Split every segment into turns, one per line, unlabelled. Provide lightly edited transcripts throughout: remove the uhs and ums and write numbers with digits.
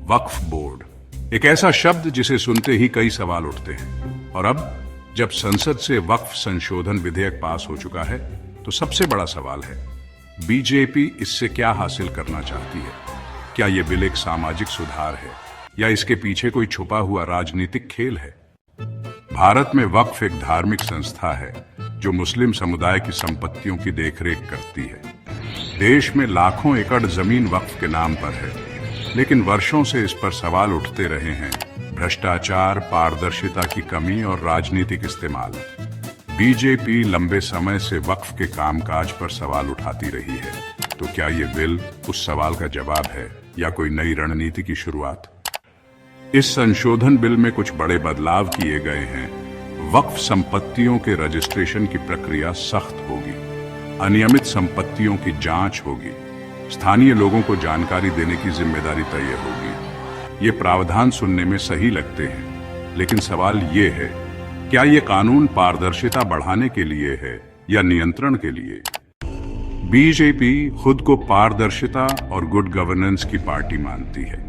वक्फ board एक ऐसा शब्द जिसे सुनते ही कई सवाल उठते हैं, और अब जब संसद से वक्फ संशोधन विधेयक पास हो चुका है तो सबसे बड़ा सवाल है, बीजेपी इससे क्या हासिल करना चाहती है? क्या यह बिल एक सामाजिक सुधार है या इसके पीछे कोई छुपा हुआ राजनीतिक खेल है? भारत में वक्फ एक धार्मिक संस्था है जो मुस्लिम समुदाय की संपत्तियों की देखरेख करती है। देश में लाखों एकड़ जमीन वक्फ के नाम पर है, लेकिन वर्षों से इस पर सवाल उठते रहे हैं। भ्रष्टाचार, पारदर्शिता की कमी और राजनीतिक इस्तेमाल। बीजेपी लंबे समय से वक्फ के कामकाज पर सवाल उठाती रही है। तो क्या ये बिल उस सवाल का जवाब है या कोई नई रणनीति की शुरुआत? इस संशोधन बिल में कुछ बड़े बदलाव किए गए हैं। वक्फ संपत्तियों के रजिस्ट्रेशन की प्रक्रिया सख्त होगी, अनियमित संपत्तियों की जांच होगी, स्थानीय लोगों को जानकारी देने की जिम्मेदारी तय होगी। ये प्रावधान सुनने में सही लगते हैं, लेकिन सवाल ये है, क्या ये कानून पारदर्शिता बढ़ाने के लिए है या नियंत्रण के लिए? बीजेपी खुद को पारदर्शिता और गुड गवर्नेंस की पार्टी मानती है।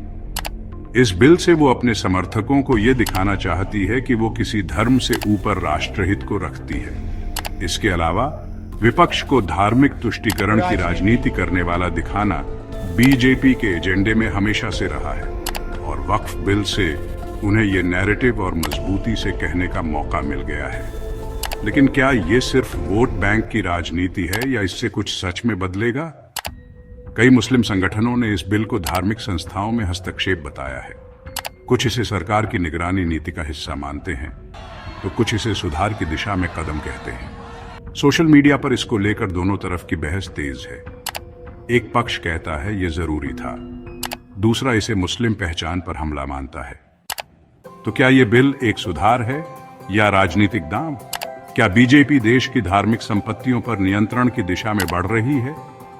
इस बिल से वो अपने समर्थकों को ये दिखाना चाहती है कि वो किसी धर्म से ऊपर राष्ट्रहित को रखती है। इसके अलावा विपक्ष को धार्मिक तुष्टीकरण की राजनीति करने वाला दिखाना बीजेपी के एजेंडे में हमेशा से रहा है, और वक्फ बिल से उन्हें ये नैरेटिव और मजबूती से कहने का मौका मिल गया है। लेकिन क्या ये सिर्फ वोट बैंक की राजनीति है या इससे कुछ सच में बदलेगा? कई मुस्लिम संगठनों ने इस बिल को धार्मिक संस्थाओं में हस्तक्षेप बताया है। कुछ इसे सरकार की निगरानी नीति का हिस्सा मानते हैं, तो कुछ इसे सुधार की दिशा में कदम कहते हैं। सोशल मीडिया पर इसको लेकर दोनों तरफ की बहस तेज है। एक पक्ष कहता है ये जरूरी था, दूसरा इसे मुस्लिम पहचान पर हमला मानता है। तो क्या ये बिल एक सुधार है या राजनीतिक दांव? क्या बीजेपी देश की धार्मिक संपत्तियों पर नियंत्रण की दिशा में बढ़ रही है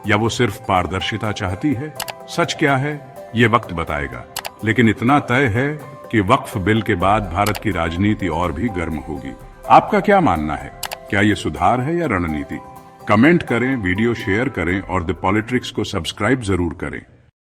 या वो सिर्फ पारदर्शिता चाहती है? सच क्या है ये वक्त बताएगा, लेकिन इतना तय है कि वक्फ बिल के बाद भारत की राजनीति और भी गर्म होगी। आपका क्या मानना है? क्या ये सुधार है या रणनीति? कमेंट करें, वीडियो शेयर करें और द पॉलिटिक्स को सब्सक्राइब जरूर करें।